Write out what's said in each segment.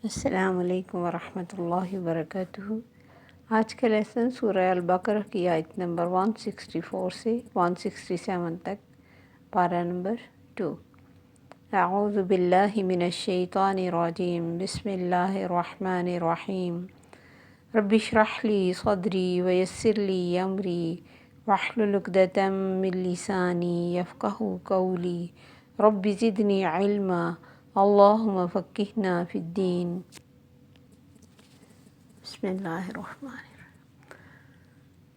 السلام علیکم ورحمۃ اللہ وبرکاتہ۔ آج کا لیسن سورہ البقرہ کی آیت نمبر 164 سے 167 تک، پارہ نمبر 2۔ اعوذ باللہ من الشیطان الرجیم، بسم اللہ الرحمن الرحیم۔ رب اشرح لی صدری ویسر لی امری واحلل عقدۃ من لسانی یفقہوا قولی رب زدنی علما اللہم فقہنا فی الدین۔ بسم اللہ الرحمن الرحیم۔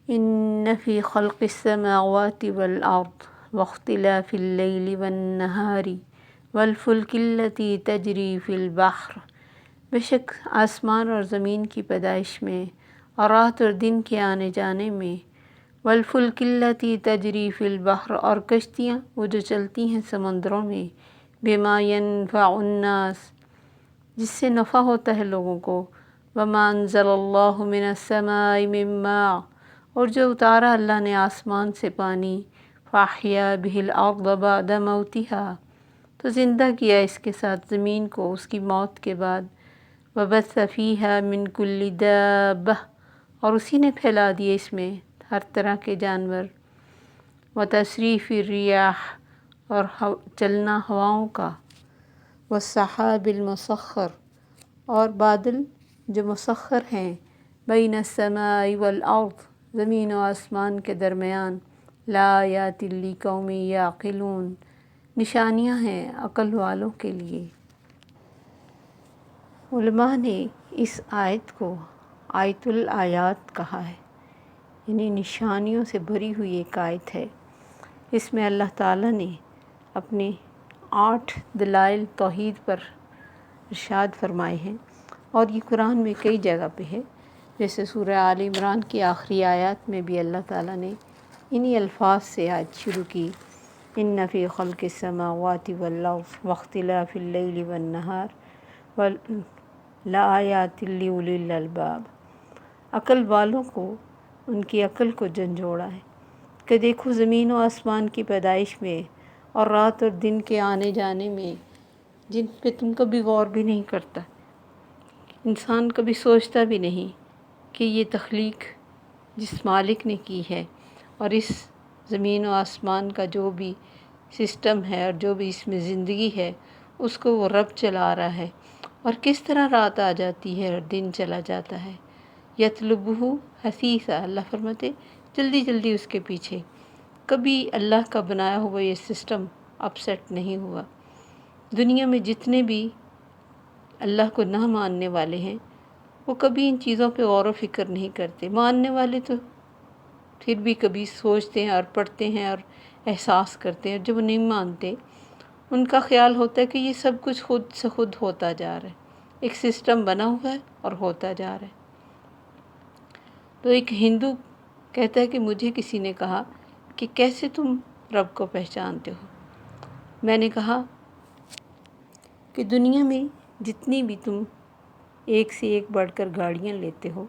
ان فی خلق السماوات والارض واختلاف اللیل والنہار والفلک التی تجری فی البحر، بے شک آسمان اور زمین کی پیدائش میں اور رات اور دن کے آنے جانے میں، والفلک التی تجری فی البحر، اور کشتیاں وہ جو چلتی ہیں سمندروں میں، بما ینفع الناس، جس سے نفع ہوتا ہے لوگوں کو، وما انزل اللہ من السماء من ماء، اور جو اتارا اللہ نے آسمان سے پانی، فاحیا بہ الارض بعد موتها، تو زندہ کیا اس کے ساتھ زمین کو اس کی موت کے بعد، وبث فیہا من کل دابہ، اور اسی نے پھیلا دیے اس میں ہر طرح کے جانور، وتصریف الریاح، اور چلنا ہواؤں کا، والسحاب المسخر، اور بادل جو مسخر ہیں، بین السماء والارض، زمین و آسمان کے درمیان، لآیات لقوم یعقلون، نشانیاں ہیں عقل والوں کے لیے۔ علماء نے اس آیت کو آیت الآیات کہا ہے، یعنی نشانیوں سے بھری ہوئی ایک آیت ہے۔ اس میں اللہ تعالیٰ نے اپنے 8 دلائل توحید پر ارشاد فرمائے ہیں، اور یہ قرآن میں کئی جگہ پہ ہے، جیسے سورہ آل عمران کی آخری آیات میں بھی اللہ تعالیٰ نے انہی الفاظ سے آیت شروع کی، ان فی خلق السماوات والارض واختلاف اللیل والنہار لآیات لأولی الالباب۔ عقل والوں کو ان کی عقل کو جھنجھوڑا ہے کہ دیکھو زمین و آسمان کی پیدائش میں اور رات اور دن کے آنے جانے میں، جن پہ تم کبھی غور بھی نہیں کرتا، انسان کبھی سوچتا بھی نہیں کہ یہ تخلیق جس مالک نے کی ہے، اور اس زمین و آسمان کا جو بھی سسٹم ہے اور جو بھی اس میں زندگی ہے، اس کو وہ رب چلا رہا ہے، اور کس طرح رات آ جاتی ہے اور دن چلا جاتا ہے۔ یطلبہ حثیثا، اللہ فرماتے جلدی جلدی اس کے پیچھے، کبھی اللہ کا بنایا ہوا یہ سسٹم اپسیٹ نہیں ہوا۔ دنیا میں جتنے بھی اللہ کو نہ ماننے والے ہیں، وہ کبھی ان چیزوں پہ غور و فکر نہیں کرتے۔ ماننے والے تو پھر بھی کبھی سوچتے ہیں اور پڑھتے ہیں اور احساس کرتے ہیں، جب وہ نہیں مانتے ان کا خیال ہوتا ہے کہ یہ سب کچھ خود سے خود ہوتا جا رہا ہے، ایک سسٹم بنا ہوا ہے اور ہوتا جا رہا ہے۔ تو ایک ہندو کہتا ہے کہ مجھے کسی نے کہا کہ کیسے تم رب کو پہچانتے ہو؟ میں نے کہا کہ دنیا میں جتنی بھی تم ایک سے ایک بڑھ کر گاڑیاں لیتے ہو،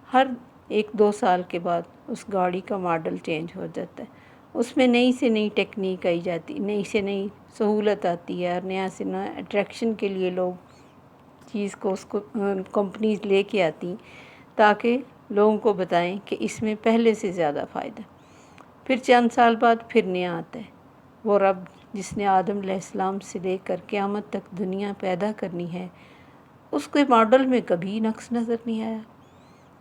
ہر 1-2 سال کے بعد اس گاڑی کا ماڈل چینج ہو جاتا ہے، اس میں نئی سے نئی ٹیکنیک آئی جاتی، نئی سے نئی سہولت آتی ہے، اور نیا سے نیا اٹریکشن کے لیے لوگ چیز کو اس کو کمپنیز لے کے آتی تاکہ لوگوں کو بتائیں کہ اس میں پہلے سے زیادہ فائدہ۔ پھر چند سال بعد پھر نیا آتا ہے۔ وہ رب جس نے آدم علیہ السلام سے لے کر قیامت تک دنیا پیدا کرنی ہے، اس کے ماڈل میں کبھی نقص نظر نہیں آیا۔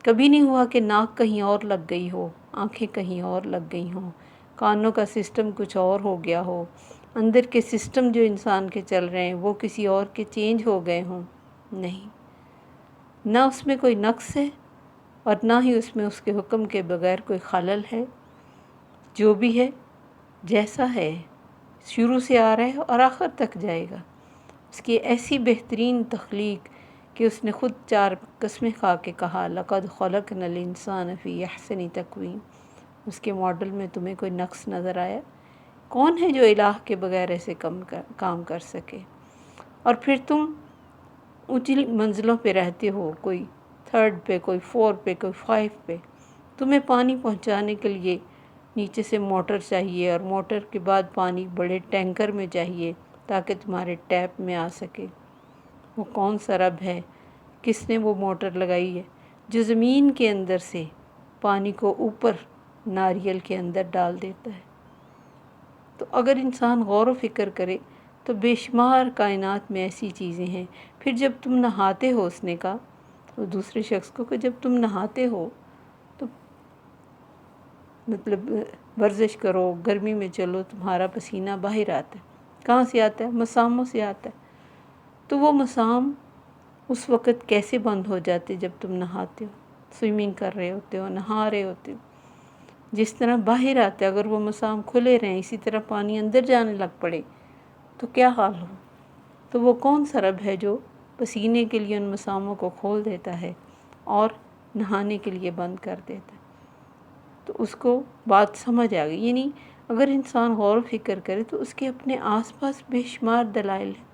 کبھی نہیں ہوا کہ ناک کہیں اور لگ گئی ہو، آنکھیں کہیں اور لگ گئی ہوں، کانوں کا سسٹم کچھ اور ہو گیا ہو، اندر کے سسٹم جو انسان کے چل رہے ہیں وہ کسی اور کے چینج ہو گئے ہوں۔ نہیں، نہ اس میں کوئی نقص ہے اور نہ ہی اس میں اس کے حکم کے بغیر کوئی خلل ہے۔ جو بھی ہے جیسا ہے، شروع سے آ رہا ہے اور آخر تک جائے گا۔ اس کی ایسی بہترین تخلیق کہ اس نے خود 4 قسمیں کھا کے کہا، لَقَدْ خَلَقْنَا الْإِنسَانَ فِي أَحْسَنِ تَقْوِيمٍ۔ اس کے ماڈل میں تمہیں کوئی نقص نظر آیا؟ کون ہے جو الہ کے بغیر ایسے کام کر سکے؟ اور پھر تم اونچی منزلوں پہ رہتے ہو، کوئی 3rd پہ، کوئی 4 پہ، کوئی 5 پہ، تمہیں پانی پہنچانے کے لیے نیچے سے موٹر چاہیے، اور موٹر کے بعد پانی بڑے ٹینکر میں چاہیے تاکہ تمہارے ٹیپ میں آ سکے۔ وہ کون سا رب ہے، کس نے وہ موٹر لگائی ہے جو زمین کے اندر سے پانی کو اوپر ناریل کے اندر ڈال دیتا ہے۔ تو اگر انسان غور و فکر کرے تو بے شمار کائنات میں ایسی چیزیں ہیں۔ پھر جب تم نہاتے ہو، اس نے کہا وہ دوسرے شخص کو، کہ جب تم نہاتے ہو تو مطلب ورزش کرو، گرمی میں چلو، تمہارا پسینہ باہر آتا ہے۔ کہاں سے آتا ہے؟ مساموں سے آتا ہے۔ تو وہ مسام اس وقت کیسے بند ہو جاتے جب تم نہاتے ہو، سوئمنگ کر رہے ہوتے ہو، نہا رہے ہوتے ہو؟ جس طرح باہر آتا ہے، اگر وہ مسام کھلے رہیں، اسی طرح پانی اندر جانے لگ پڑے تو کیا حال ہو؟ تو وہ کون سا رب ہے جو پسینے کے لیے ان مساموں کو کھول دیتا ہے اور نہانے کے لیے بند کر دیتا ہے؟ تو اس کو بات سمجھ آ گئی۔ یعنی اگر انسان غور و فکر کرے تو اس کے اپنے آس پاس بے شمار دلائل ہیں،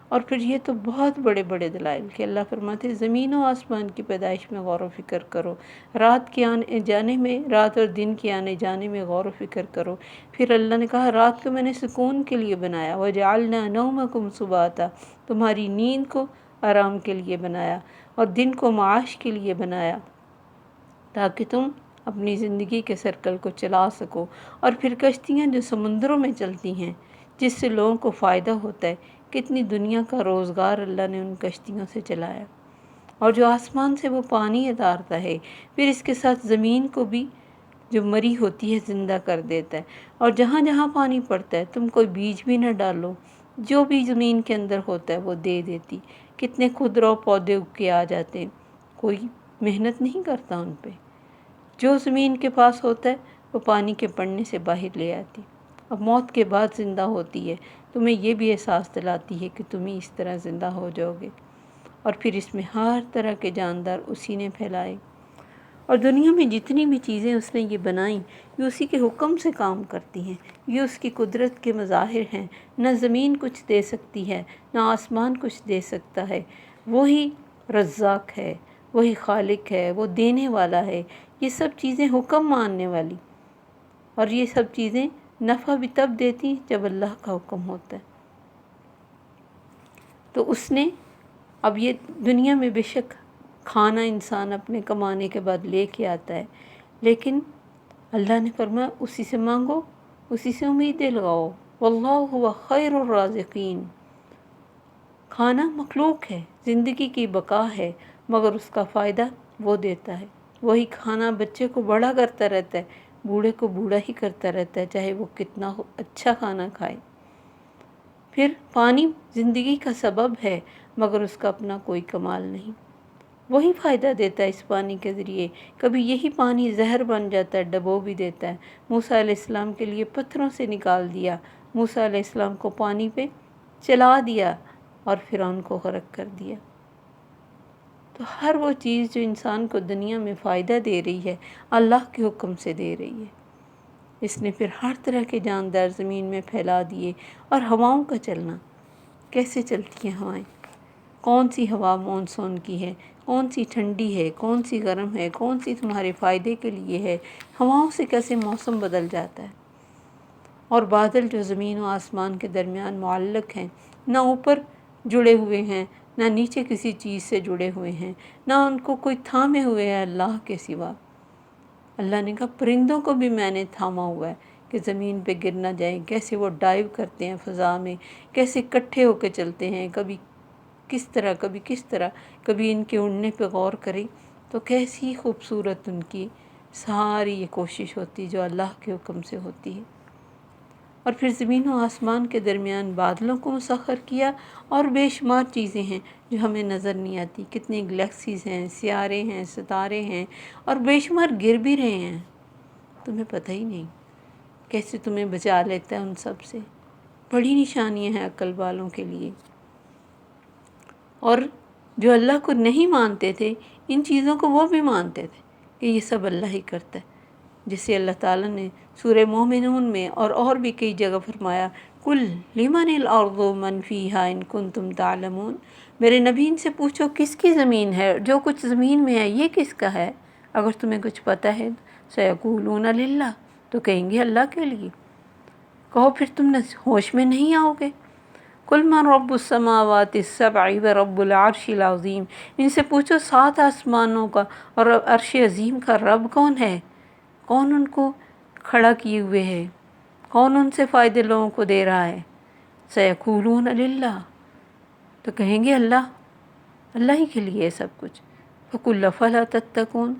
اور پھر یہ تو بہت بڑے بڑے دلائل کہ اللہ فرماتے ہیں زمین و آسمان کی پیدائش میں غور و فکر کرو، رات کے آنے جانے میں، رات اور دن کے آنے جانے میں غور و فکر کرو۔ پھر اللہ نے کہا رات کو میں نے سکون کے لیے بنایا، وَجَعَلْنَا نَوْمَكُمْ سُبَاتًا، تمہاری نیند کو آرام کے لیے بنایا، اور دن کو معاش کے لیے بنایا تاکہ تم اپنی زندگی کے سرکل کو چلا سکو۔ اور پھر کشتیاں جو سمندروں میں چلتی ہیں جس سے لوگوں کو فائدہ ہوتا ہے، کتنی دنیا کا روزگار اللہ نے ان کشتیوں سے چلایا۔ اور جو آسمان سے وہ پانی اتارتا ہے، پھر اس کے ساتھ زمین کو بھی جو مری ہوتی ہے زندہ کر دیتا ہے، اور جہاں جہاں پانی پڑتا ہے تم کوئی بیج بھی نہ ڈالو، جو بھی زمین کے اندر ہوتا ہے وہ دے دیتی۔ کتنے خضرو پودے اگ کے آ جاتے ہیں، کوئی محنت نہیں کرتا ان پہ، جو زمین کے پاس ہوتا ہے وہ پانی کے پڑنے سے باہر لے آتی۔ اب موت کے بعد زندہ ہوتی ہے، تمہیں یہ بھی احساس دلاتی ہے کہ تم ہی اس طرح زندہ ہو جاؤ گے۔ اور پھر اس میں ہر طرح کے جاندار اسی نے پھیلائے، اور دنیا میں جتنی بھی چیزیں اس نے یہ بنائیں یہ اسی کے حکم سے کام کرتی ہیں، یہ اس کی قدرت کے مظاہر ہیں۔ نہ زمین کچھ دے سکتی ہے، نہ آسمان کچھ دے سکتا ہے، وہی رزاق ہے، وہی خالق ہے، وہ دینے والا ہے۔ یہ سب چیزیں حکم ماننے والی، اور یہ سب چیزیں نفع بھی تب دیتی ہیں جب اللہ کا حکم ہوتا ہے۔ تو اس نے اب یہ دنیا میں بے شک کھانا انسان اپنے کمانے کے بعد لے کے آتا ہے، لیکن اللہ نے فرمایا اسی سے مانگو، اسی سے امیدیں لگاؤ، واللہ هو خیر الرازقین۔ کھانا مخلوق ہے، زندگی کی بقا ہے، مگر اس کا فائدہ وہ دیتا ہے۔ وہی کھانا بچے کو بڑا کرتا رہتا ہے، بوڑھے کو بوڑھا ہی کرتا رہتا ہے، چاہے وہ کتنا اچھا کھانا کھائے۔ پھر پانی زندگی کا سبب ہے، مگر اس کا اپنا کوئی کمال نہیں، وہی فائدہ دیتا ہے اس پانی کے ذریعے۔ کبھی یہی پانی زہر بن جاتا ہے، ڈبو بھی دیتا ہے۔ موسیٰ علیہ السلام کے لیے پتھروں سے نکال دیا، موسیٰ علیہ السلام کو پانی پہ چلا دیا اور فرعون کو غرق کر دیا۔ تو ہر وہ چیز جو انسان کو دنیا میں فائدہ دے رہی ہے اللہ کے حکم سے دے رہی ہے۔ اس نے پھر ہر طرح کے جاندار زمین میں پھیلا دیے۔ اور ہواؤں کا چلنا، کیسے چلتی ہیں ہوائیں؟ کون سی ہوا مونسون کی ہے، کون سی ٹھنڈی ہے، کون سی گرم ہے، کون سی تمہارے فائدے کے لیے ہے؟ ہواؤں سے کیسے موسم بدل جاتا ہے۔ اور بادل جو زمین و آسمان کے درمیان معلق ہیں، نہ اوپر جڑے ہوئے ہیں، نہ نیچے کسی چیز سے جڑے ہوئے ہیں، نہ ان کو کوئی تھامے ہوئے ہے اللہ کے سوا۔ اللہ نے کہا پرندوں کو بھی میں نے تھاما ہوا ہے کہ زمین پہ گر نہ جائیں، کیسے وہ ڈائیو کرتے ہیں فضا میں، کیسے اکٹھے ہو کے چلتے ہیں، کبھی کس طرح، کبھی کس طرح، کبھی ان کے اڑنے پہ غور کریں تو کیسی خوبصورت ان کی ساری یہ کوشش ہوتی جو اللہ کے حکم سے ہوتی ہے۔ اور پھر زمین و آسمان کے درمیان بادلوں کو مسخر کیا، اور بے شمار چیزیں ہیں جو ہمیں نظر نہیں آتی، کتنی گلیکسیز ہیں، سیارے ہیں، ستارے ہیں، اور بے شمار گر بھی رہے ہیں، تمہیں پتہ ہی نہیں کیسے تمہیں بچا لیتا ہے ان سب سے۔ بڑی نشانیاں ہیں عقل والوں کے لیے۔ اور جو اللہ کو نہیں مانتے تھے ان چیزوں کو وہ بھی مانتے تھے کہ یہ سب اللہ ہی کرتا ہے، جسے اللہ تعالیٰ نے سورہ مومنون میں اور بھی کئی جگہ فرمایا قُلْ لِمَنِ الْأَرْضُ وَمَنْ فِيهَا إِن كُنتُمْ تَعْلَمُونَ، میرے نبی ان سے پوچھو کس کی زمین ہے، جو کچھ زمین میں ہے یہ کس کا ہے؟ اگر تمہیں کچھ پتہ ہے سَيَقُولُونَ لِلَّهِ، تو کہیں گے اللہ کے لیے۔ کہو پھر تم ہوش میں نہیں آؤ گے؟ قل من رب السماوات السبع و رب العرش العظیم، ان سے پوچھو 7 آسمانوں کا اور عرش عظیم کا رب کون ہے، کون ان کو کھڑا کیے ہوئے ہے، کون ان سے فائدے لوگوں کو دے رہا ہے۔ سیقولون للہ، تو کہیں گے اللہ، اللہ ہی کے لیے ہے سب کچھ۔ فقل فلا تتقون،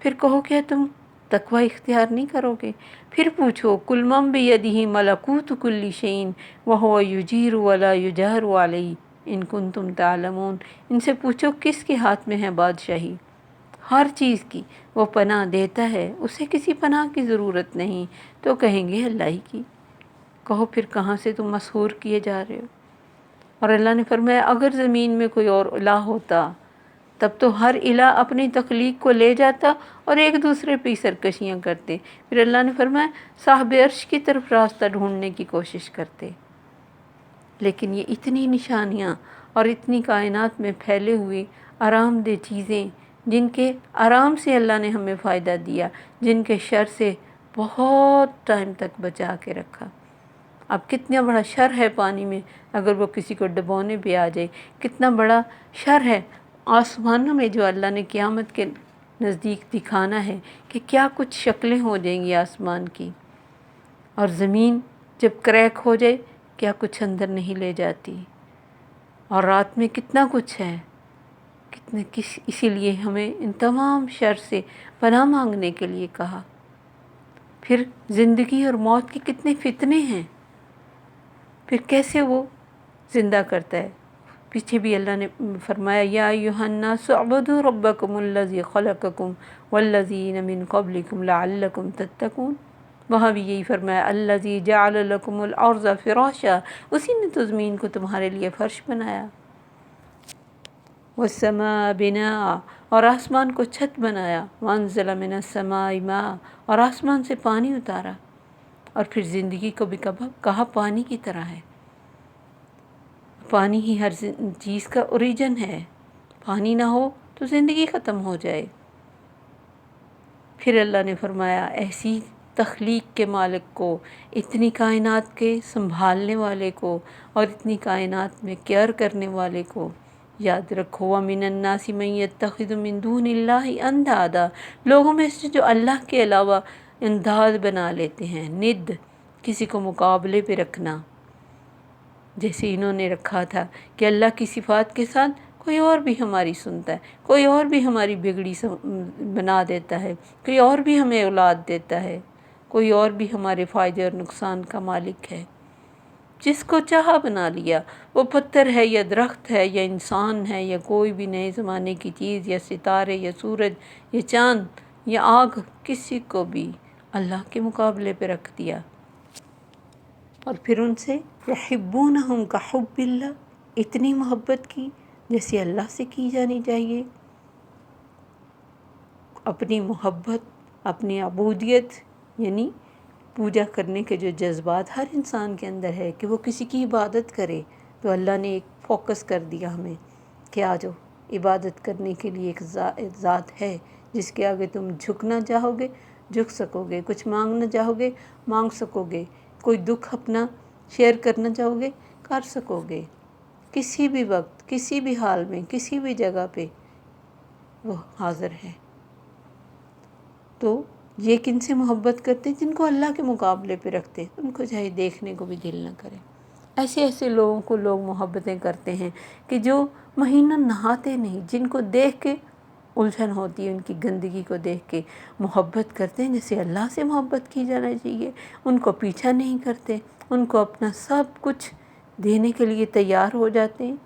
پھر کہو کیا تم تقوی اختیار نہیں کرو گے؟ پھر پوچھو قل من بیدہ ملکوت کل شیء وہو یجیر ولا یجار علیہ ان کنتم تعلمون، ان سے پوچھو کس کے ہاتھ میں ہے بادشاہی ہر چیز کی، وہ پناہ دیتا ہے، اسے کسی پناہ کی ضرورت نہیں، تو کہیں گے اللہ ہی کی۔ کہو پھر کہاں سے تم مسحور کیے جا رہے ہو؟ اور اللہ نے فرمایا اگر زمین میں کوئی اور الہ ہوتا تب تو ہر الہ اپنی تخلیق کو لے جاتا اور ایک دوسرے پہ سرکشیاں کرتے۔ پھر اللہ نے فرمایا صاحب عرش کی طرف راستہ ڈھونڈنے کی کوشش کرتے۔ لیکن یہ اتنی نشانیاں اور اتنی کائنات میں پھیلے ہوئے آرام دہ چیزیں، جن کے آرام سے اللہ نے ہمیں فائدہ دیا، جن کے شر سے بہت ٹائم تک بچا کے رکھا۔ اب کتنا بڑا شر ہے پانی میں اگر وہ کسی کو ڈبونے پہ آ جائے، کتنا بڑا شر ہے آسمانوں میں جو اللہ نے قیامت کے نزدیک دکھانا ہے کہ کیا کچھ شکلیں ہو جائیں گی آسمان کی، اور زمین جب کریک ہو جائے کیا کچھ اندر نہیں لے جاتی، اور رات میں کتنا کچھ ہے، اسی لیے ہمیں ان تمام شر سے پناہ مانگنے کے لیے کہا۔ پھر زندگی اور موت کے کتنے فتنے ہیں، پھر کیسے وہ زندہ کرتا ہے۔ پیچھے بھی اللہ نے فرمایا یا ایھا الناس اعبدوا ربکم الذی خلقکم والذین من قبلکم لعلکم تتقون، وہاں بھی یہی فرمایا الذی جعل لکم الارض فراشا، اسی نے تو زمین کو تمہارے لیے فرش بنایا، والسماء بناء، اور آسمان کو چھت بنایا، وانزل من السماء ماء، اور آسمان سے پانی اتارا، اور پھر زندگی کو بھی کہا پانی کی طرح ہے۔ پانی ہی ہر چیز کا اوریجن ہے، پانی نہ ہو تو زندگی ختم ہو جائے۔ پھر اللہ نے فرمایا ایسی تخلیق کے مالک کو، اتنی کائنات کے سنبھالنے والے کو، اور اتنی کائنات میں کیئر کرنے والے کو یاد رکھو۔ وَمِنَ النَّاسِ مَن يَتَّخِذُ مِن دُونِ اللَّهِ أَندَادًا، لوگوں میں سے جو اللہ کے علاوہ انداد بنا لیتے ہیں، ند، کسی کو مقابلے پہ رکھنا، جیسے انہوں نے رکھا تھا کہ اللہ کی صفات کے ساتھ کوئی اور بھی ہماری سنتا ہے، کوئی اور بھی ہماری بگڑی بنا دیتا ہے، کوئی اور بھی ہمیں اولاد دیتا ہے، کوئی اور بھی ہمارے فائدے اور نقصان کا مالک ہے۔ جس کو چاہا بنا لیا، وہ پتھر ہے یا درخت ہے یا انسان ہے یا کوئی بھی نئے زمانے کی چیز یا ستارے یا سورج یا چاند یا آگ، کسی کو بھی اللہ کے مقابلے پہ رکھ دیا، اور پھر ان سے یحبونہم کحب اللہ، اتنی محبت کی جیسے اللہ سے کی جانی چاہیے۔ اپنی محبت، اپنی عبودیت، یعنی پوجا کرنے کے جو جذبات ہر انسان کے اندر ہے کہ وہ کسی کی عبادت کرے، تو اللہ نے ایک فوکس کر دیا ہمیں کہ آ جاؤ، عبادت کرنے کے لیے ایک ذات ہے جس کے آگے تم جھکنا چاہو گے جھک سکو گے، کچھ مانگنا چاہو گے مانگ سکو گے، کوئی دکھ اپنا شیئر کرنا چاہو گے کر سکو گے، کسی بھی وقت، کسی بھی حال میں، کسی بھی جگہ پہ وہ حاضر ہے۔ تو یہ کن سے محبت کرتے؟ جن کو اللہ کے مقابلے پہ رکھتے، ان کو چاہے دیکھنے کو بھی دل نہ کرے۔ ایسے ایسے لوگوں کو لوگ محبتیں کرتے ہیں کہ جو مہینہ نہاتے نہیں، جن کو دیکھ کے الجھن ہوتی ہے، ان کی گندگی کو دیکھ کے محبت کرتے ہیں جیسے اللہ سے محبت کی جانا چاہیے، ان کو پیچھا نہیں کرتے، ان کو اپنا سب کچھ دینے کے لیے تیار ہو جاتے ہیں۔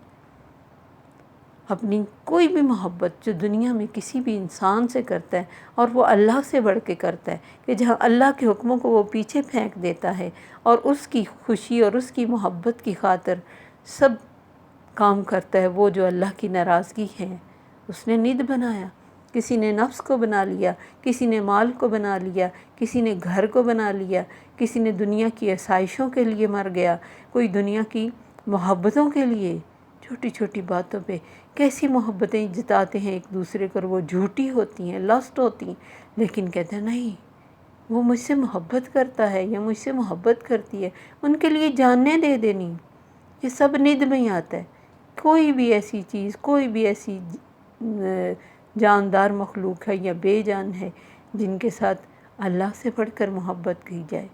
اپنی کوئی بھی محبت جو دنیا میں کسی بھی انسان سے کرتا ہے اور وہ اللہ سے بڑھ کے کرتا ہے، کہ جہاں اللہ کے حکموں کو وہ پیچھے پھینک دیتا ہے اور اس کی خوشی اور اس کی محبت کی خاطر سب کام کرتا ہے، وہ جو اللہ کی ناراضگی ہے اس نے ند بنایا۔ کسی نے نفس کو بنا لیا، کسی نے مال کو بنا لیا، کسی نے گھر کو بنا لیا، کسی نے دنیا کی آسائشوں کے لیے مر گیا، کوئی دنیا کی محبتوں کے لیے، چھوٹی چھوٹی باتوں پہ کیسی محبتیں جتاتے ہیں ایک دوسرے پر، وہ جھوٹی ہوتی ہیں، لسٹ ہوتی ہیں، لیکن کہتے ہیں نہیں وہ مجھ سے محبت کرتا ہے یا مجھ سے محبت کرتی ہے، ان کے لیے جانیں دے دینی، یہ سب ند میں ہی آتا ہے۔ کوئی بھی ایسی چیز، کوئی بھی ایسی جاندار مخلوق ہے یا بے جان ہے جن کے ساتھ اللہ سے بڑھ کر محبت کی جائے،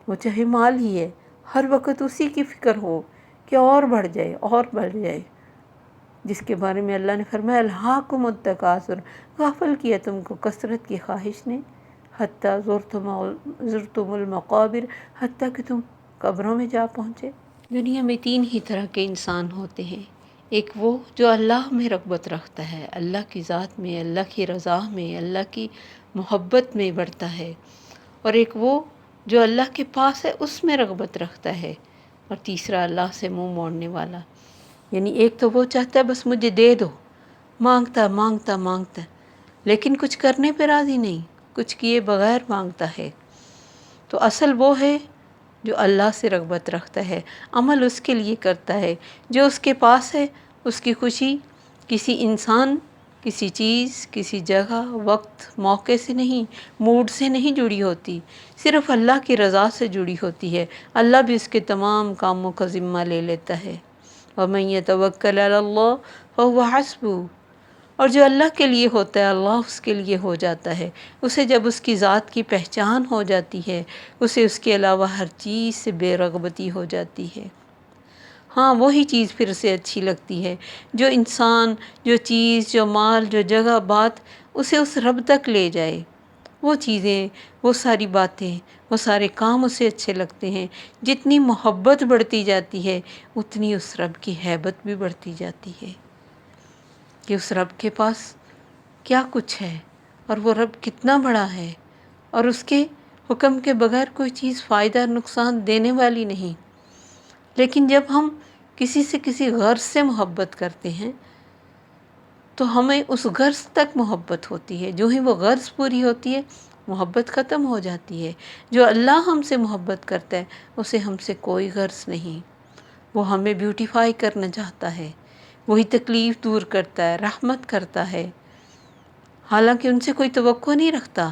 وہ چاہے مال ہی ہے، ہر وقت اسی کی فکر ہو کہ اور بڑھ جائے اور بڑھ جائے، جس کے بارے میں اللہ نے فرمایا الہاکم التکاثر، غافل کیا تم کو کثرت کی خواہش نے، حتیٰ زرتم المقابر، حتیٰ کہ تم قبروں میں جا پہنچے۔ دنیا میں تین ہی طرح کے انسان ہوتے ہیں، ایک وہ جو اللہ میں رغبت رکھتا ہے، اللہ کی ذات میں، اللہ کی رضا میں، اللہ کی محبت میں بڑھتا ہے، اور ایک وہ جو اللہ کے پاس ہے اس میں رغبت رکھتا ہے، اور تیسرا اللہ سے منہ موڑنے والا۔ یعنی ایک تو وہ چاہتا ہے بس مجھے دے دو، مانگتا مانگتا مانگتا، لیکن کچھ کرنے پہ راضی نہیں، کچھ کیے بغیر مانگتا ہے۔ تو اصل وہ ہے جو اللہ سے رغبت رکھتا ہے، عمل اس کے لیے کرتا ہے، جو اس کے پاس ہے اس کی خوشی کسی انسان، کسی چیز، کسی جگہ، وقت، موقع سے نہیں، موڈ سے نہیں جڑی ہوتی، صرف اللہ کی رضا سے جڑی ہوتی ہے۔ اللہ بھی اس کے تمام کاموں کا ذمہ لے لیتا ہے۔ وَمَن يَتَوَكَّلْ عَلَى اللَّهِ فَهُوَ حَسْبُهُ، اور جو اللہ کے لیے ہوتا ہے اللہ اس کے لیے ہو جاتا ہے۔ اسے جب اس کی ذات کی پہچان ہو جاتی ہے، اسے اس کے علاوہ ہر چیز سے بے رغبتی ہو جاتی ہے۔ ہاں وہی چیز پھر اسے اچھی لگتی ہے، جو انسان، جو چیز، جو مال، جو جگہ، بات اسے اس رب تک لے جائے۔ وہ چیزیں، وہ ساری باتیں، وہ سارے کام اسے اچھے لگتے ہیں۔ جتنی محبت بڑھتی جاتی ہے اتنی اس رب کی ہیبت بھی بڑھتی جاتی ہے کہ اس رب کے پاس کیا کچھ ہے، اور وہ رب کتنا بڑا ہے، اور اس کے حکم کے بغیر کوئی چیز فائدہ نقصان دینے والی نہیں۔ لیکن جب ہم کسی سے کسی غرض سے محبت کرتے ہیں تو ہمیں اس غرض تک محبت ہوتی ہے، جو ہی وہ غرض پوری ہوتی ہے محبت ختم ہو جاتی ہے۔ جو اللہ ہم سے محبت کرتا ہے اسے ہم سے کوئی غرض نہیں، وہ ہمیں بیوٹیفائی کرنا چاہتا ہے، وہی تکلیف دور کرتا ہے، رحمت کرتا ہے، حالانکہ ان سے کوئی توقع نہیں رکھتا۔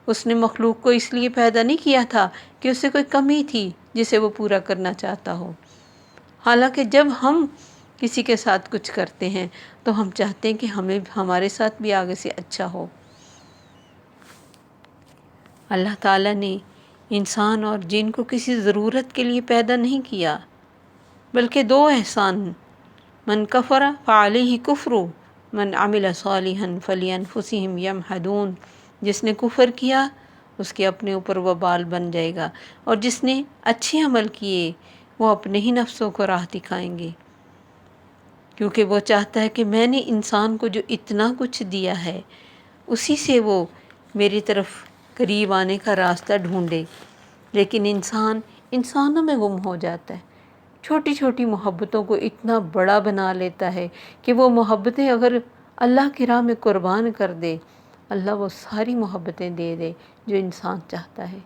اس نے مخلوق کو اس لیے پیدا نہیں کیا تھا کہ اس سے کوئی کمی تھی جسے وہ پورا کرنا چاہتا ہو۔ حالانکہ جب ہم کسی کے ساتھ کچھ کرتے ہیں تو ہم چاہتے ہیں کہ ہمارے ساتھ بھی آگے سے اچھا ہو۔ اللہ تعالیٰ نے انسان اور جن کو کسی ضرورت کے لیے پیدا نہیں کیا، بلکہ دو احسان، من کفر فعلیہ کفر، من عمل صالحا فلانفسہم یمہدون، جس نے کفر کیا اس کے اپنے اوپر وبال بن جائے گا، اور جس نے اچھے عمل کیے وہ اپنے ہی نفسوں کو راہ دکھائیں گے، کیونکہ وہ چاہتا ہے کہ میں نے انسان کو جو اتنا کچھ دیا ہے اسی سے وہ میری طرف قریب آنے کا راستہ ڈھونڈے۔ لیکن انسان انسانوں میں گم ہو جاتا ہے، چھوٹی چھوٹی محبتوں کو اتنا بڑا بنا لیتا ہے کہ وہ محبتیں اگر اللہ کی راہ میں قربان کر دے، اللہ وہ ساری محبتیں دے دے جو انسان چاہتا ہے۔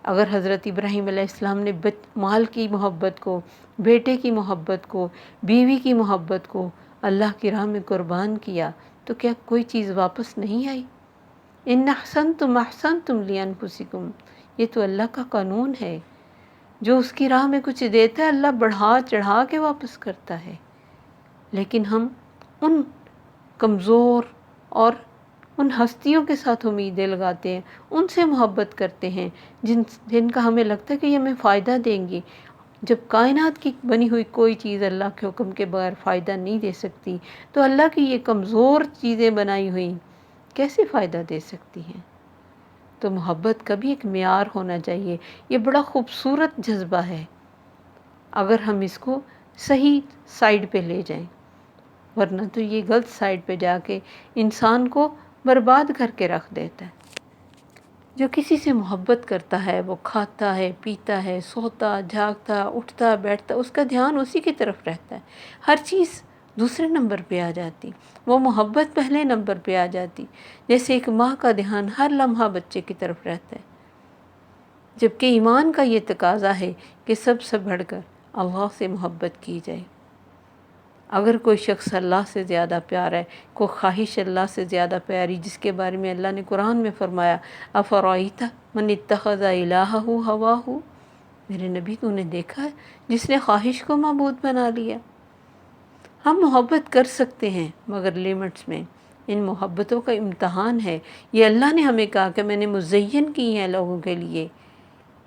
اگر حضرت ابراہیم علیہ السلام نے مال کی محبت کو، بیٹے کی محبت کو، بیوی کی محبت کو اللہ کی راہ میں قربان کیا تو کیا کوئی چیز واپس نہیں آئی؟ ان احسنتم احسنتم لانفسکم، یہ تو اللہ کا قانون ہے، جو اس کی راہ میں کچھ دیتا ہے اللہ بڑھا چڑھا کے واپس کرتا ہے۔ لیکن ہم ان کمزور اور ان ہستیوں کے ساتھ امیدیں لگاتے ہیں، ان سے محبت کرتے ہیں جن کا ہمیں لگتا ہے کہ یہ ہمیں فائدہ دیں گی، جب کائنات کی بنی ہوئی کوئی چیز اللہ کے حکم کے بغیر فائدہ نہیں دے سکتی تو اللہ کی یہ کمزور چیزیں بنائی ہوئی کیسے فائدہ دے سکتی ہیں؟ تو محبت کا بھی ایک معیار ہونا چاہیے۔ یہ بڑا خوبصورت جذبہ ہے اگر ہم اس کو صحیح سائیڈ پہ لے جائیں، ورنہ تو یہ غلط سائیڈ پہ جا کے انسان کو برباد کر کے رکھ دیتا ہے۔ جو کسی سے محبت کرتا ہے وہ کھاتا ہے، پیتا ہے، سوتا، جاگتا، اٹھتا، بیٹھتا، اس کا دھیان اسی کی طرف رہتا ہے، ہر چیز دوسرے نمبر پہ آ جاتی، وہ محبت پہلے نمبر پہ آ جاتی۔ جیسے ایک ماں کا دھیان ہر لمحہ بچے کی طرف رہتا ہے، جبکہ ایمان کا یہ تقاضا ہے کہ سب سے بڑھ کر اللہ سے محبت کی جائے۔ اگر کوئی شخص اللہ سے زیادہ پیارا ہے، کوئی خواہش اللہ سے زیادہ پیاری، جس کے بارے میں اللہ نے قرآن میں فرمایا افرأیت من اتخذ الہہ ہواہ، میرے نبی تو نے دیکھا ہے جس نے خواہش کو معبود بنا لیا۔ ہم محبت کر سکتے ہیں مگر لیمٹس میں۔ ان محبتوں کا امتحان ہے، یہ اللہ نے ہمیں کہا کہ میں نے مزین کی ہیں لوگوں کے لیے،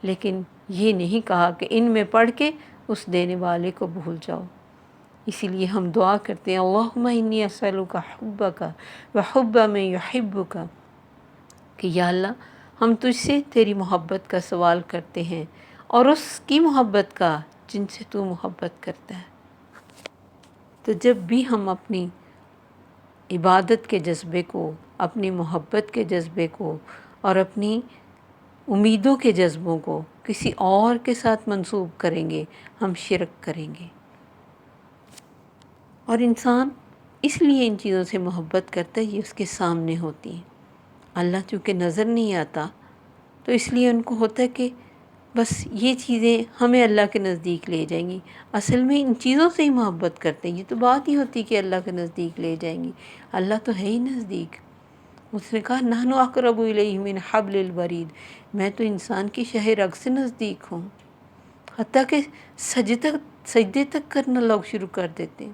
لیکن یہ نہیں کہا کہ ان میں پڑھ کے اس دینے والے کو بھول جاؤ۔ اسی لیے ہم دعا کرتے ہیں اللہم انی اسألک حبک وحب من یحبک، کہ یا اللہ ہم تجھ سے تیری محبت کا سوال کرتے ہیں اور اس کی محبت کا جن سے تو محبت کرتا ہے۔ تو جب بھی ہم اپنی عبادت کے جذبے کو، اپنی محبت کے جذبے کو اور اپنی امیدوں کے جذبوں کو کسی اور کے ساتھ منسوب کریں گے، ہم شرک کریں گے۔ اور انسان اس لیے ان چیزوں سے محبت کرتا ہے، یہ اس کے سامنے ہوتی ہیں۔ اللہ چونکہ نظر نہیں آتا تو اس لیے ان کو ہوتا ہے کہ بس یہ چیزیں ہمیں اللہ کے نزدیک لے جائیں گی۔ اصل میں ان چیزوں سے ہی محبت کرتے ہیں، یہ تو بات ہی ہوتی کہ اللہ کے نزدیک لے جائیں گی، اللہ تو ہے ہی نزدیک۔ اس نے کہا نحن اقرب الیہ من حبل الورید، میں تو انسان کی شہ رگ سے نزدیک ہوں، حتیٰ کہ سجدے تک کرنا لوگ شروع کر دیتے ہیں۔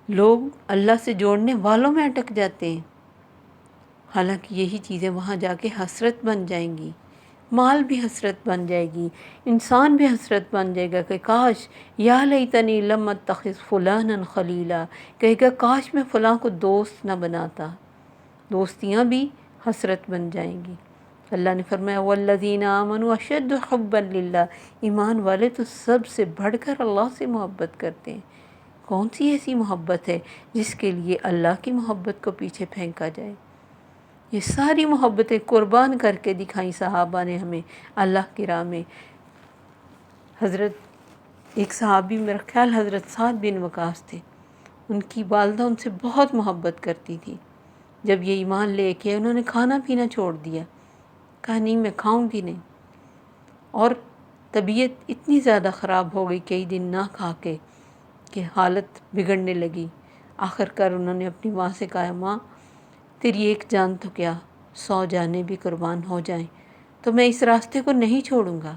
لوگ اللہ سے جوڑنے والوں میں اٹک جاتے ہیں، حالانکہ یہی چیزیں وہاں جا کے حسرت بن جائیں گی، مال بھی حسرت بن جائے گی، انسان بھی حسرت بن جائے گا کہ کاش یا لیتنی لم اتخذ فلانا خلیلا، کہے گا کاش میں فلاں کو دوست نہ بناتا۔ دوستیاں بھی حسرت بن جائیں گی۔ اللہ نے فرمایا والذین آمنوا اشد حبا للہ، ایمان والے تو سب سے بڑھ کر اللہ سے محبت کرتے ہیں۔ کون سی ایسی محبت ہے جس کے لیے اللہ کی محبت کو پیچھے پھینکا جائے؟ یہ ساری محبتیں قربان کر کے دکھائیں صحابہ نے ہمیں اللہ کی راہ میں۔ ایک صحابی میرا خیال حضرت سعد بن وقاص تھے، ان کی والدہ ان سے بہت محبت کرتی تھی۔ جب یہ ایمان لے کے انہوں نے کھانا پینا چھوڑ دیا، کہا نہیں میں کھاؤں گی نہیں، اور طبیعت اتنی زیادہ خراب ہو گئی کئی دن نہ کھا کے کہ حالت بگڑنے لگی۔ آخر کار انہوں نے اپنی ماں سے کہا ماں تیری ایک جان تو کیا 100 جانیں بھی قربان ہو جائیں تو میں اس راستے کو نہیں چھوڑوں گا۔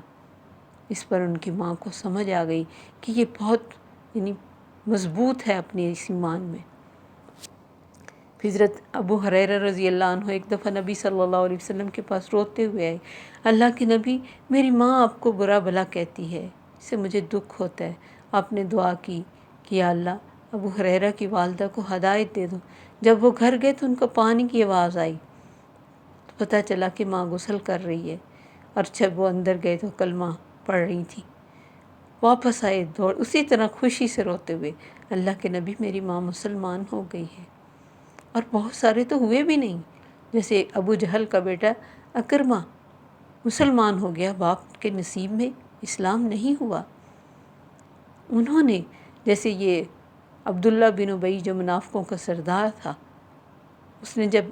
اس پر ان کی ماں کو سمجھ آ گئی کہ یہ بہت مضبوط ہے اپنے اس ایمان میں۔ حضرت ابو ہریرہ رضی اللہ عنہ ایک دفعہ نبی صلی اللہ علیہ وسلم کے پاس روتے ہوئے آئے، اللہ کے نبی میری ماں آپ کو برا بھلا کہتی ہے، اس سے مجھے دکھ ہوتا ہے۔ آپ نے دعا کی کہ یا اللہ ابو ہریرہ کی والدہ کو ہدایت دے دو۔ جب وہ گھر گئے تو ان کو پانی کی آواز آئی، تو پتہ چلا کہ ماں غسل کر رہی ہے، اور جب وہ اندر گئے تو کلمہ پڑھ رہی تھی۔ واپس آئے دوڑ اسی طرح خوشی سے روتے ہوئے، اللہ کے نبی میری ماں مسلمان ہو گئی ہے۔ اور بہت سارے تو ہوئے بھی نہیں، جیسے ابو جہل کا بیٹا اکرمہ مسلمان ہو گیا، باپ کے نصیب میں اسلام نہیں ہوا۔ انہوں نے جیسے یہ عبداللہ بن ابی جو منافقوں کا سردار تھا، اس نے جب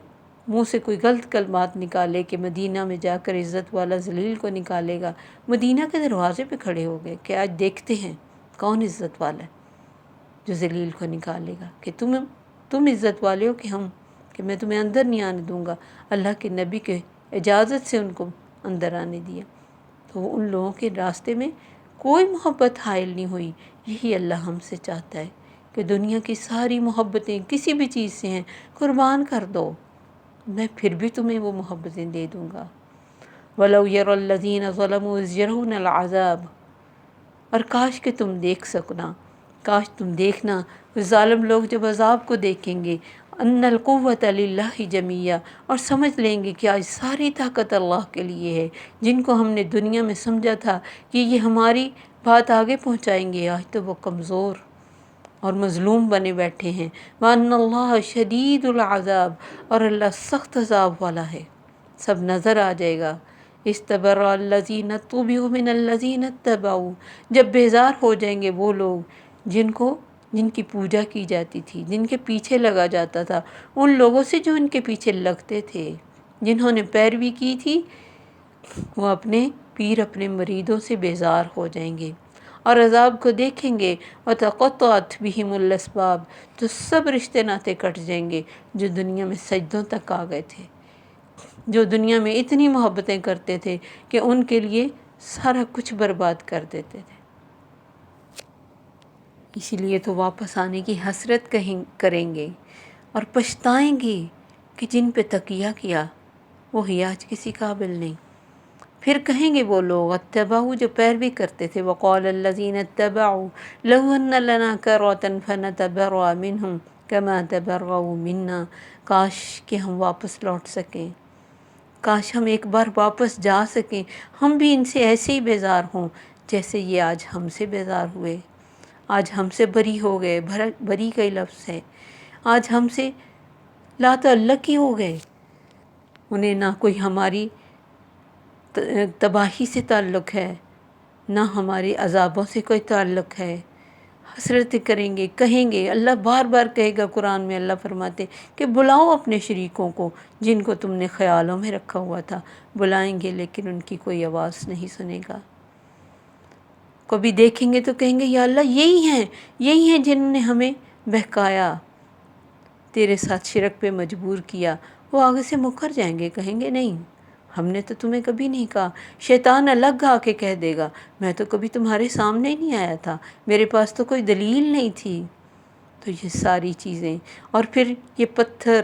منہ سے کوئی غلط کلمات نکالے کہ مدینہ میں جا کر عزت والا ذلیل کو نکالے گا، مدینہ کے دروازے پہ کھڑے ہو گئے کہ آج دیکھتے ہیں کون عزت والا ہے جو ذلیل کو نکالے گا، کہ تم عزت والے ہو کہ میں تمہیں اندر نہیں آنے دوں گا۔ اللہ کے نبی کے اجازت سے ان کو اندر آنے دیا، تو ان لوگوں کے راستے میں کوئی محبت حائل نہیں ہوئی۔ یہی اللہ ہم سے چاہتا ہے کہ دنیا کی ساری محبتیں کسی بھی چیز سے ہیں قربان کر دو، میں پھر بھی تمہیں وہ محبتیں دے دوں گا۔ وَلَوْ يَرَى الَّذِينَ ظَلَمُوا إِذْ يَرَوْنَ الْعَذَابَ، اور کاش کہ تم دیکھ سکنا، کاش تم دیکھنا ظالم لوگ جب عذاب کو دیکھیں گے، ان القوۃ للہ جمیعا، اور سمجھ لیں گے کہ آج ساری طاقت اللہ کے لیے ہے۔ جن کو ہم نے دنیا میں سمجھا تھا کہ یہ ہماری بات آگے پہنچائیں گے، آج تو وہ کمزور اور مظلوم بنے بیٹھے ہیں۔ وَأَنَّ اللَّهَ شَدِيدُ الْعَذَابِ، اور اللہ سخت عذاب والا ہے، سب نظر آ جائے گا۔ اِسْتَبَرَّأَ الَّذِينَ اتُّبِعُوا مِنَ الَّذِينَ اتَّبَعُوا، جب بیزار ہو جائیں گے وہ لوگ جن کی پوجا کی جاتی تھی، جن کے پیچھے لگا جاتا تھا، ان لوگوں سے جو ان کے پیچھے لگتے تھے، جنہوں نے پیروی کی تھی، وہ اپنے پیر اپنے مریدوں سے بیزار ہو جائیں گے اور عذاب کو دیکھیں گے۔ وَتَقَطَّعَتْ بِهِمُ الْأَسْبَابُ، تو سب رشتے ناتے کٹ جائیں گے جو دنیا میں سجدوں تک آ گئے تھے۔ جو دنیا میں اتنی محبتیں کرتے تھے کہ ان کے لیے سارا کچھ برباد کر دیتے تھے۔ اسی لیے تو واپس آنے کی حسرت کریں گے اور پچھتائیں گے کہ جن پہ تکیہ کیا وہی آج کسی قابل نہیں۔ پھر کہیں گے وہ لوگ اتبعوا جو پیروی کرتے تھے، وقال الذین اتبعوا لو ان لنا کرۃ فنتبرأ منہم کما تبرؤوا منا، کاش کہ ہم واپس لوٹ سکیں، کاش ہم ایک بار واپس جا سکیں، ہم بھی ان سے ایسے ہی بیزار ہوں جیسے یہ آج ہم سے بیزار ہوئے، آج ہم سے بری ہو گئے۔ بری کا لفظ ہے، آج ہم سے لا تعلق ہی ہو گئے، انہیں نہ کوئی ہماری تباہی سے تعلق ہے، نہ ہمارے عذابوں سے کوئی تعلق ہے۔ حسرت کریں گے، کہیں گے، اللہ بار بار کہے گا قرآن میں، اللہ فرماتے کہ بلاؤ اپنے شریکوں کو جن کو تم نے خیالوں میں رکھا ہوا تھا، بلائیں گے لیکن ان کی کوئی آواز نہیں سنے گا۔ کبھی دیکھیں گے تو کہیں گے یا اللہ یہی ہیں جنہوں نے ہمیں بہکایا، تیرے ساتھ شرک پہ مجبور کیا۔ وہ آگے سے مکر جائیں گے، کہیں گے نہیں، ہم نے تو تمہیں کبھی نہیں کہا۔ شیطان الگ آ کے کہہ دے گا میں تو کبھی تمہارے سامنے ہی نہیں آیا تھا، میرے پاس تو کوئی دلیل نہیں تھی۔ تو یہ ساری چیزیں، اور پھر یہ پتھر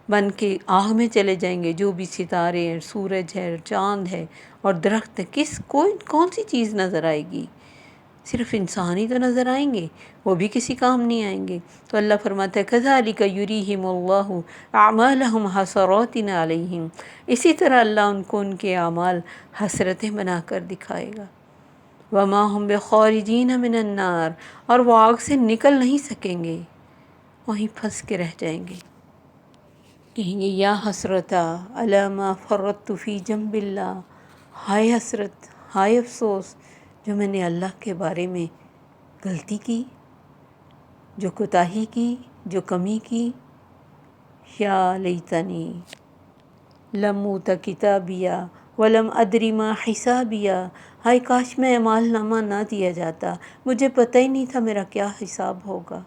بن کے آگ میں چلے جائیں گے، جو بھی ستارے ہیں، سورج ہے، چاند ہے اور درخت ہے، کون سی چیز نظر آئے گی؟ صرف انسان ہی تو نظر آئیں گے، وہ بھی کسی کام نہیں آئیں گے۔ تو اللہ فرماتا ہے کذالک یریہم اللہ اعمالہم حسرات علیہم، اسی طرح اللہ ان کو ان کے اعمال حسرتیں بنا کر دکھائے گا۔ وما ہم بخارجین من النار، اور وہ آگ سے نکل نہیں سکیں گے، وہیں پھنس کے رہ جائیں گے۔ کہیں گے یا حسرتا علی ما فرطت فی جنب اللہ، ہائے حسرت، ہائے افسوس جو میں نے اللہ کے بارے میں غلطی کی، جو کوتاہی کی، جو کمی کی۔ یا لیتنی لم اوت کتابیہ ولم ادری ما حسابیہ، ہائے کاش میں اعمال نامہ نہ دیا جاتا، مجھے پتہ ہی نہیں تھا میرا کیا حساب ہوگا،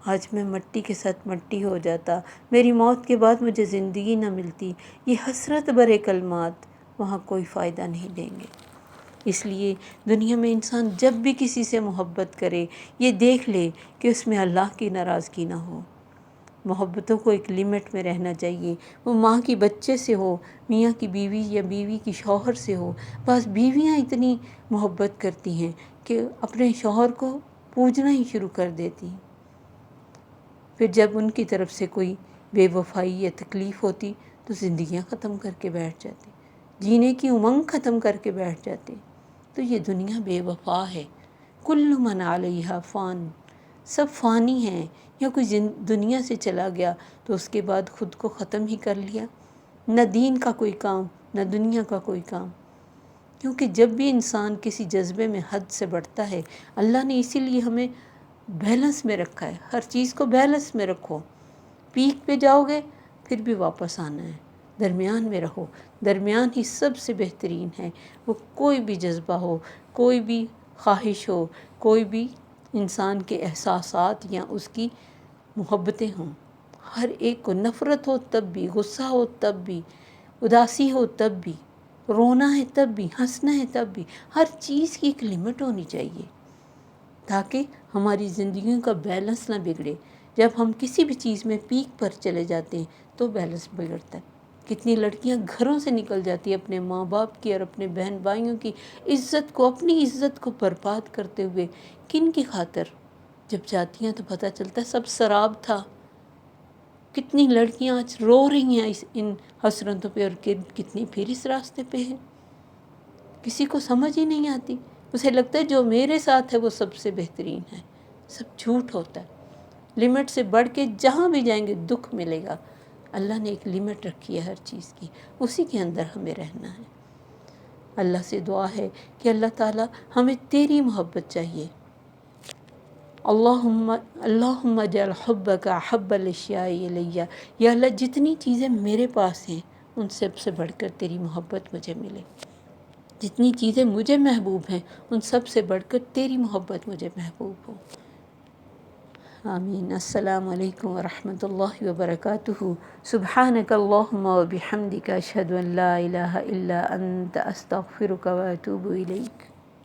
آج میں مٹی کے ساتھ مٹی ہو جاتا، میری موت کے بعد مجھے زندگی نہ ملتی۔ یہ حسرت برے کلمات وہاں کوئی فائدہ نہیں دیں گے۔ اس لیے دنیا میں انسان جب بھی کسی سے محبت کرے یہ دیکھ لے کہ اس میں اللہ کی ناراضگی نہ ہو۔ محبتوں کو ایک لمٹ میں رہنا چاہیے، وہ ماں کی بچے سے ہو، میاں کی بیوی یا بیوی کی شوہر سے ہو۔ بعض بیویاں اتنی محبت کرتی ہیں کہ اپنے شوہر کو پوجنا ہی شروع کر دیتی ہیں، پھر جب ان کی طرف سے کوئی بے وفائی یا تکلیف ہوتی تو زندگیاں ختم کر کے بیٹھ جاتی، جینے کی امنگ ختم کر کے بیٹھ جاتی۔ تو یہ دنیا بے وفا ہے، کل من علیہا فان، سب فانی ہیں۔ یا کوئی دنیا سے چلا گیا تو اس کے بعد خود کو ختم ہی کر لیا، نہ دین کا کوئی کام نہ دنیا کا کوئی کام۔ کیونکہ جب بھی انسان کسی جذبے میں حد سے بڑھتا ہے، اللہ نے اسی لیے ہمیں بیلنس میں رکھا ہے، ہر چیز کو بیلنس میں رکھو۔ پیک پہ جاؤ گے پھر بھی واپس آنا ہے، درمیان میں رہو، درمیان ہی سب سے بہترین ہے۔ وہ کوئی بھی جذبہ ہو، کوئی بھی خواہش ہو، کوئی بھی انسان کے احساسات یا اس کی محبتیں ہوں، ہر ایک کو نفرت ہو تب بھی، غصہ ہو تب بھی، اداسی ہو تب بھی، رونا ہے تب بھی، ہنسنا ہے تب بھی، ہر چیز کی ایک لمٹ ہونی چاہیے تاکہ ہماری زندگیوں کا بیلنس نہ بگڑے۔ جب ہم کسی بھی چیز میں پیک پر چلے جاتے ہیں تو بیلنس بگڑتا ہے۔ کتنی لڑکیاں گھروں سے نکل جاتی ہیں اپنے ماں باپ کی اور اپنے بہن بھائیوں کی عزت کو، اپنی عزت کو برباد کرتے ہوئے، کن کی خاطر؟ جب جاتی ہیں تو پتہ چلتا ہے سب سراب تھا۔ کتنی لڑکیاں آج رو رہی ہیں ان حسرتوں پہ، اور کتنی پھر اس راستے پہ ہیں۔ کسی کو سمجھ ہی نہیں آتی، اسے لگتا ہے جو میرے ساتھ ہے وہ سب سے بہترین ہے۔ سب جھوٹ ہوتا ہے، لمٹ سے بڑھ کے جہاں بھی جائیں گے دکھ ملے گا۔ اللہ نے ایک لمٹ رکھی ہے ہر چیز کی، اسی کے اندر ہمیں رہنا ہے۔ اللہ سے دعا ہے کہ اللہ تعالیٰ ہمیں تیری محبت چاہیے۔ اللہم اجعل حبک احب الاشیاء الی، یا اللہ جتنی چیزیں میرے پاس ہیں ان سب سے بڑھ کر تیری محبت مجھے ملے، جتنی چیزیں مجھے محبوب ہیں ان سب سے بڑھ کر تیری محبت مجھے محبوب ہو۔ آمین۔ السلام علیکم ورحمۃ اللہ وبرکاتہ۔ سبحانک اللہم و بحمدک، اشہد ان لا الہ الا انت، استغفرک و اتوب الیک۔